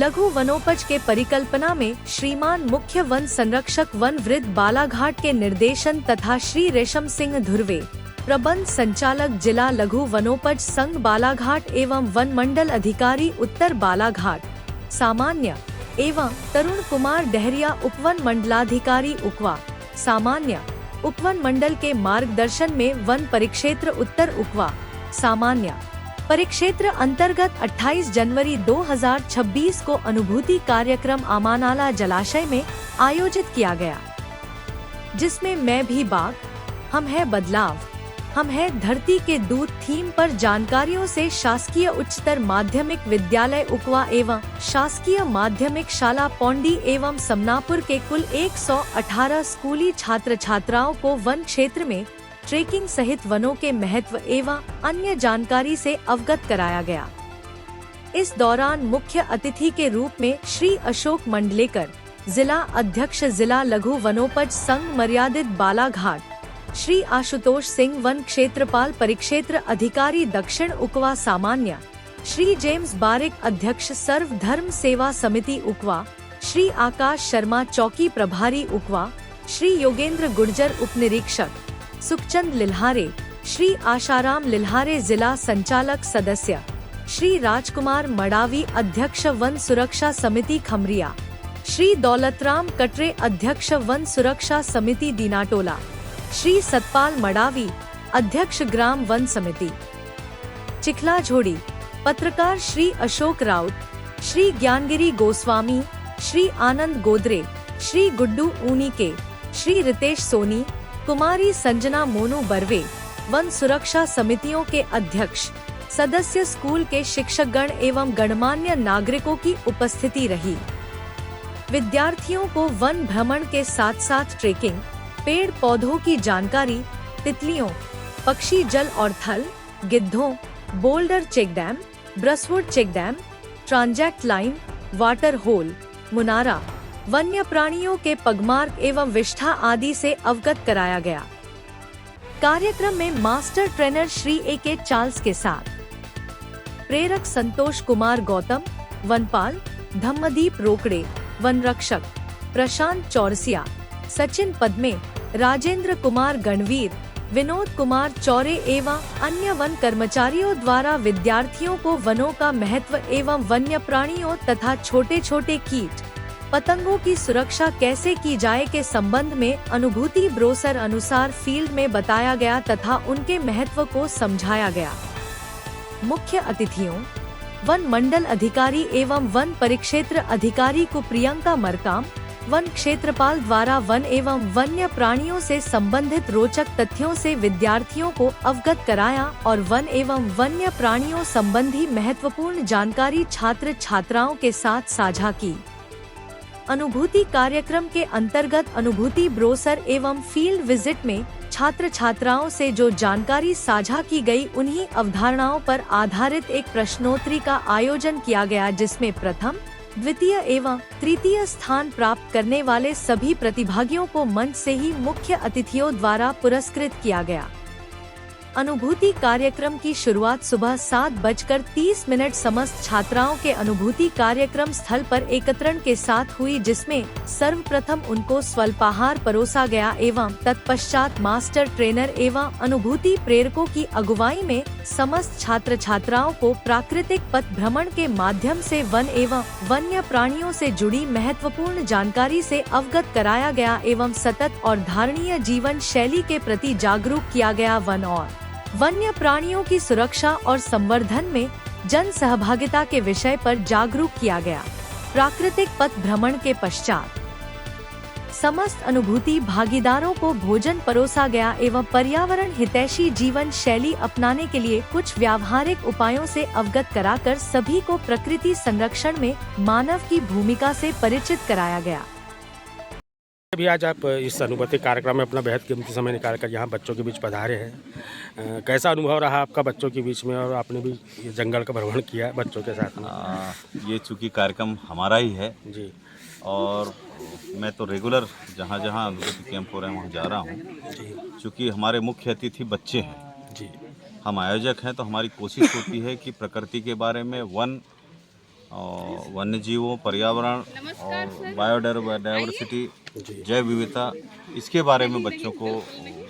लघु वनोपज के परिकल्पना में श्रीमान मुख्य वन संरक्षक वन वृद्ध बालाघाट के निर्देशन तथा श्री रेशम सिंह धुर्वे, प्रबंध संचालक जिला लघु वनोपज संघ बालाघाट एवं वन मंडल अधिकारी उत्तर बालाघाट सामान्य एवं तरुण कुमार डहरिया उपवन मंडलाधिकारी उकवा सामान्य उपवन मंडल के मार्गदर्शन में वन परिक्षेत्र उत्तर उकवा सामान्य परिक्षेत्र अंतर्गत 28 जनवरी 2026 को अनुभूति कार्यक्रम आमानाला जलाशय में आयोजित किया गया, जिसमें मैं भी बाघ, हम है बदलाव, हम है धरती के दूत थीम पर जानकारियों से शासकीय उच्चतर माध्यमिक विद्यालय उकवा एवं शासकीय माध्यमिक शाला पौंडी एवं समनापुर के कुल 118 स्कूली छात्र छात्राओं को वन क्षेत्र में ट्रेकिंग सहित वनों के महत्व एवं अन्य जानकारी से अवगत कराया गया। इस दौरान मुख्य अतिथि के रूप में श्री अशोक मंडलेकर, जिला अध्यक्ष जिला लघु वनोपज संघ मर्यादित बालाघाट, श्री आशुतोष सिंह वन क्षेत्रपाल परिक्षेत्र अधिकारी दक्षिण उकवा सामान्य, श्री जेम्स बारिक अध्यक्ष सर्व धर्म सेवा समिति उकवा, श्री आकाश शर्मा चौकी प्रभारी उकवा, श्री योगेंद्र गुर्जर उपनिरीक्षक, सुखचंद लिल्हारे, श्री आशाराम लिल्हारे जिला संचालक सदस्य, श्री राजकुमार मडावी अध्यक्ष वन सुरक्षा समिति खमरिया, श्री दौलतराम कटरे अध्यक्ष वन सुरक्षा समिति दीनाटोला, श्री सतपाल मडावी अध्यक्ष ग्राम वन समिति चिखलाझोड़ी, पत्रकार श्री अशोक राउत, श्री ज्ञानगिरी गोस्वामी, श्री आनंद गोदरे, श्री गुड्डू ऊनीके, श्री रितेश सोनी, कुमारी संजना मोनू बर्वे, वन सुरक्षा समितियों के अध्यक्ष, सदस्य, स्कूल के शिक्षकगण एवं गणमान्य नागरिकों की उपस्थिति रही। विद्यार्थियों को वन भ्रमण के साथ साथ ट्रेकिंग, पेड़ पौधों की जानकारी, तितलियों, पक्षी, जल और थल, गिद्धों, boulder check dam, brushwood check dam, transect line, water hole, मुनारा, वन्य प्राणियों के पगमार्ग एवं विष्ठा आदि से अवगत कराया गया। कार्यक्रम में master trainer Shri A.K. Charles के साथ प्रेरक संतोष कुमार गौतम, वनपाल धम्मदीप रोकड़े, वन रक्षक प्रशांत चौरसिया, सचिन पद्मे, राजेंद्र कुमार गणवीर, विनोद कुमार चौरे एवं अन्य वन कर्मचारियों द्वारा विद्यार्थियों को वनों का महत्व एवं वन्य प्राणियों तथा छोटे छोटे कीट पतंगों की सुरक्षा कैसे की जाए के संबंध में अनुभूति ब्रोशर अनुसार फील्ड में बताया गया तथा उनके महत्व को समझाया गया। मुख्य अतिथियों वन मंडल अधिकारी एवं वन परिक्षेत्र अधिकारी को प्रियंका मरकाम, वन क्षेत्रपाल द्वारा वन एवं वन्य प्राणियों से संबंधित रोचक तथ्यों से विद्यार्थियों को अवगत कराया और वन एवं वन्य प्राणियों संबंधी महत्वपूर्ण जानकारी छात्र छात्राओं के साथ साझा की। अनुभूति कार्यक्रम के अंतर्गत अनुभूति ब्रोशर एवं फील्ड विजिट में छात्र छात्राओं से जो जानकारी साझा की गई उन्हीं अवधारणाओं पर आधारित एक प्रश्नोत्तरी का आयोजन किया गया, जिसमें प्रथम, द्वितीय एवं तृतीय स्थान प्राप्त करने वाले सभी प्रतिभागियों को मंच से ही मुख्य अतिथियों द्वारा पुरस्कृत किया गया। अनुभूति कार्यक्रम की शुरुआत सुबह 7:30 समस्त छात्राओं के अनुभूति कार्यक्रम स्थल पर एकत्रण के साथ हुई, जिसमें सर्वप्रथम उनको स्वल्पाहार परोसा गया एवं तत्पश्चात मास्टर ट्रेनर एवं अनुभूति प्रेरकों की अगुवाई में समस्त छात्र छात्राओं को प्राकृतिक पथ भ्रमण के माध्यम से वन एवं वन्य प्राणियों से जुड़ी महत्वपूर्ण जानकारी से अवगत कराया गया एवं सतत और धारणीय जीवन शैली के प्रति जागरूक किया गया। वन और वन्य प्राणियों की सुरक्षा और संवर्धन में जन सहभागिता के विषय पर जागरूक किया गया। प्राकृतिक पथ भ्रमण के पश्चात समस्त अनुभूति भागीदारों को भोजन परोसा गया एवं पर्यावरण हितैषी जीवन शैली अपनाने के लिए कुछ व्यावहारिक उपायों से अवगत कराकर सभी को प्रकृति संरक्षण में मानव की भूमिका से परिचित कराया गया। अभी आज आप इस अनुभूति कार्यक्रम में अपना बेहद कीमती समय निकालकर यहाँ बच्चों के बीच पधारे हैं। कैसा अनुभव रहा आपका बच्चों के बीच में, और आपने भी ये जंगल का भ्रमण किया बच्चों के साथ में? ये चूँकि कार्यक्रम हमारा ही है जी, और मैं तो रेगुलर जहाँ जहाँ अनुभूति कैंप हो रहे हैं वहाँ जा रहा हूँ। चूँकि हमारे मुख्य अतिथि बच्चे हैं जी, हम आयोजक हैं, तो हमारी कोशिश होती है कि प्रकृति के बारे में, वन और वन्य जीवों, पर्यावरण और बायोडाइवर्सिटी, जैव विविधता, इसके बारे में बच्चों को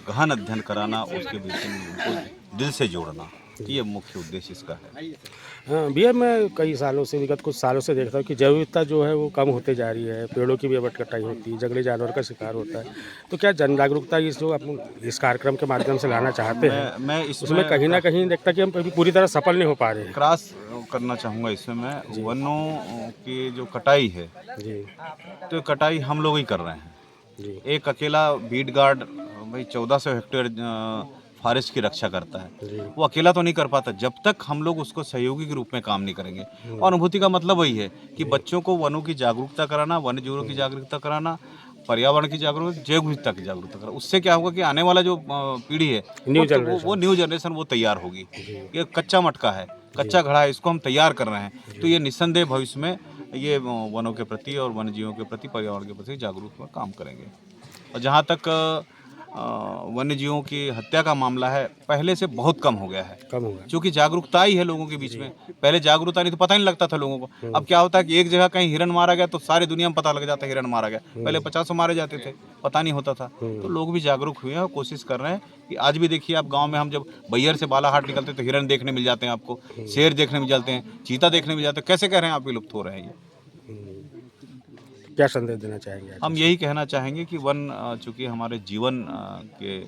गहन अध्ययन कराना, उसके बीच में उनको दिल से जोड़ना, ये मुख्य उद्देश्य इसका है। हाँ भैया, मैं कई सालों से, विगत कुछ सालों से देखता हूँ कि जैव विविधता जो है वो कम होते जा रही है, पेड़ों की भी अवट कटाई होती है, जंगली जानवर का शिकार होता है। तो क्या जन जागरूकता इस जो आप इस कार्यक्रम के माध्यम से लाना चाहते हैं, मैं उसमें कहीं ना कहीं देखता कि हम अभी पूरी तरह सफल नहीं हो पा रहे हैं। क्रॉस करना चाहूँगा इसमें मैं, वनों की जो कटाई है, जी तो कटाई हम लोग ही कर रहे हैं। जी एक अकेला बीट गार्ड भाई 1400 हेक्टेयर फॉरेस्ट की रक्षा करता है, जी वो अकेला तो नहीं कर पाता जब तक हम लोग उसको सहयोगी के रूप में काम नहीं करेंगे। और अनुभूति का मतलब वही है कि बच्चों को वनों की जागरूकता कराना, वन्य जीवों की जागरूकता कराना, पर्यावरण की जागरूकता, जैव विविधता की जागरूकता कराना। उससे क्या होगा कि आने वाला जो पीढ़ी है, वो न्यू जनरेशन वो तैयार होगी। ये कच्चा मटका है, कच्चा घड़ा है, इसको हम तैयार कर रहे हैं, तो ये निस्संदेह भविष्य में ये वनों के प्रति और वन्य जीवों के प्रति, पर्यावरण के प्रति जागरूक काम करेंगे। और जहाँ तक वन्य जीवों की हत्या का मामला है, पहले से बहुत कम हो गया है, कम होगा क्योंकि जागरूकता ही है लोगों के बीच में। पहले जागरूकता नहीं तो पता नहीं लगता था लोगों को। अब क्या होता है कि एक जगह कहीं हिरन मारा गया तो सारी दुनिया में पता लग जाता है हिरन मारा गया। पहले 50 मारे जाते थे, पता नहीं होता था। तो लोग भी जागरूक हुए हैं और कोशिश कर रहे हैं कि आज भी देखिए आप गाँव में, हम जब बैहर से बालाहाट निकलते हैं तो हिरन देखने मिल जाते हैं आपको, शेर देखने मिल जाते हैं, चीता देखने मिल जाते हैं। कैसे कह रहे हैं आप विलुप्त हो रहे हैं ये? क्या संदेश देना चाहेंगे आज? हम यही कहना चाहेंगे कि वन चूँकि हमारे जीवन के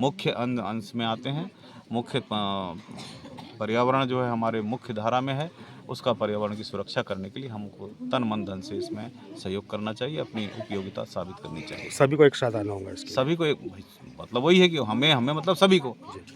मुख्य अंश में आते हैं, मुख्य पर्यावरण जो है हमारे मुख्य धारा में है, उसका पर्यावरण की सुरक्षा करने के लिए हमको तन मन धन से इसमें सहयोग करना चाहिए, अपनी उपयोगिता साबित करनी चाहिए। सभी को एक साथ आना होगा इसके। सभी को एक मतलब वही है कि हमें मतलब सभी को,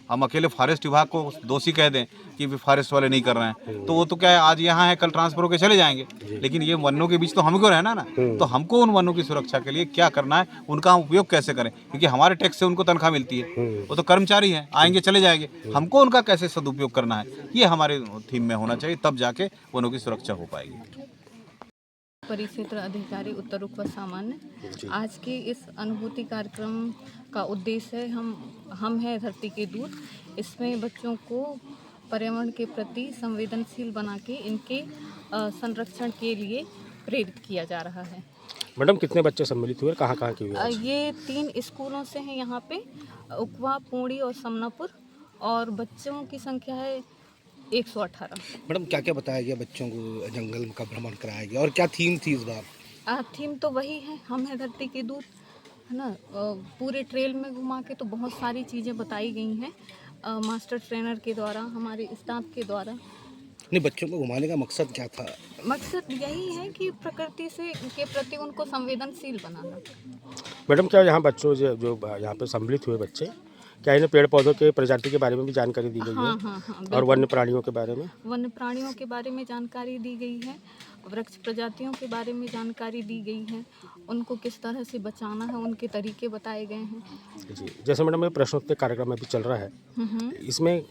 हम अकेले फॉरेस्ट विभाग को दोषी कह दें कि फॉरेस्ट वाले नहीं कर रहे हैं, तो वो तो क्या है, आज यहाँ है कल ट्रांसफर होकर चले जाएंगे। लेकिन ये वनों के बीच तो हमको रहना ना, तो हमको उन वनों की सुरक्षा के लिए क्या करना है, उनका हम उपयोग कैसे करें, क्योंकि हमारे टैक्स से उनको तनख्वाह मिलती है, वो तो कर्मचारी हैं, आएंगे चले जाएंगे, हमको उनका कैसे सदुपयोग करना है, ये हमारे थीम में होना चाहिए, तब जाके वनों की सुरक्षा हो पाएगी। परिक्षेत्र अधिकारी उत्तर रूप सामान्य। आज के इस अनुभूति कार्यक्रम का उद्देश्य है हम हैं धरती के दूत। इसमें बच्चों को पर्यावरण के प्रति संवेदनशील बना के इनके संरक्षण के लिए प्रेरित किया जा रहा है। मैडम, कितने बच्चे सम्मिलित हुए, कहाँ कहाँ की हुई? ये 3 स्कूलों से हैं यहाँ पे, उकवा, पूड़ी और समनापुर, और बच्चों की संख्या है 118। मैडम, क्या क्या बताया गया बच्चों को, जंगल का भ्रमण कराया गया और क्या थीम थी इस बार? थीम तो वही है, हम हैं धरती के दूत, है ना। पूरे ट्रेल में घुमा के तो बहुत सारी चीज़ें बताई गई हैं मास्टर ट्रेनर के द्वारा, हमारे स्टाफ के द्वारा। नहीं, बच्चों को घुमाने का मकसद क्या था? मकसद यही है कि प्रकृति से के प्रति उनको संवेदनशील बनाना। मैडम, क्या यहाँ बच्चों जो यहाँ पे सम्मिलित हुए बच्चे, क्या इन्हें पेड़ पौधों के प्रजाति के बारे में भी जानकारी दी गई है? हाँ, और वन्य प्राणियों के बारे में? वन्य प्राणियों के बारे में जानकारी दी गई है, वृक्ष प्रजातियों के बारे में जानकारी दी गई है, उनको किस तरह से बचाना है उनके तरीके बताए गए हैं। जी, जैसे मैडम ये प्रश्नोत्तर कार्यक्रम अभी चल रहा है, इसमें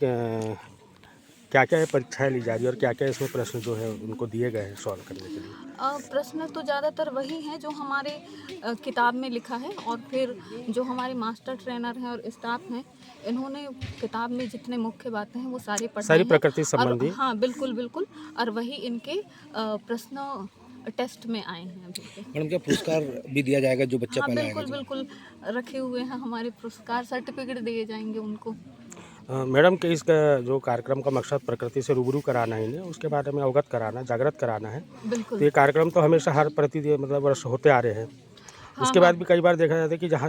क्या क्या परीक्षाएं ली जा रही है और क्या क्या इसमें प्रश्न जो है उनको दिए गए हैं सॉल्व करने के लिए? प्रश्न तो ज़्यादातर वही हैं जो हमारे किताब में लिखा है, और फिर जो हमारे मास्टर ट्रेनर हैं और स्टाफ हैं, इन्होंने किताब में जितने मुख्य बातें हैं वो सारी प्रकृति संबंधी। हाँ, बिल्कुल, और वही इनके प्रश्न टेस्ट में आए हैं अभी तक। मैडम, क्या पुरस्कार भी दिया जाएगा जो बच्चा पहले आएगा? बिल्कुल रखे हुए हैं हमारे पुरस्कार, सर्टिफिकेट दिए जाएंगे उनको। मैडम, के इसका जो कार्यक्रम का मकसद प्रकृति से रूबरू कराना है, इन्हें उसके बारे में अवगत कराना, जागृत कराना है। बिल्कुल। तो ये कार्यक्रम तो हमेशा हर मतलब वर्ष होते आ रहे हैं। उसके बाद भी कई बार देखा जाता है कि जहाँ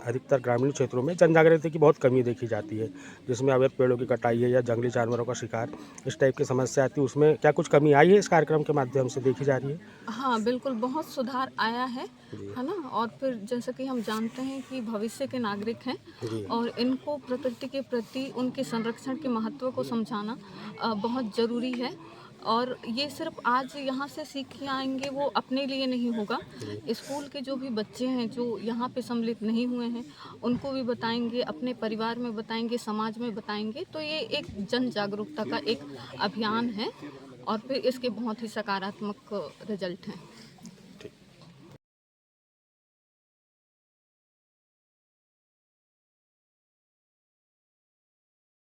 अधिकतर ग्रामीण क्षेत्रों में जन जागृति की बहुत कमी देखी जाती है, जिसमें अवैध पेड़ों की कटाई है या जंगली जानवरों का शिकार, इस टाइप की समस्या आती है। उसमें क्या कुछ कमी आई है इस कार्यक्रम के माध्यम से देखी जा रही है? हाँ, बिल्कुल, बहुत सुधार आया है ना। और फिर जैसे कि हम जानते हैं कि भविष्य के नागरिक हैं और इनको प्रकृति के प्रति उनके संरक्षण के महत्व को समझाना बहुत ज़रूरी है। और ये सिर्फ आज यहाँ से सीख के आएंगे वो अपने लिए नहीं होगा, स्कूल के जो भी बच्चे हैं जो यहाँ पे सम्मिलित नहीं हुए हैं उनको भी बताएंगे, अपने परिवार में बताएंगे, समाज में बताएंगे। तो ये एक जन जागरूकता का एक अभियान है और फिर इसके बहुत ही सकारात्मक रिजल्ट हैं।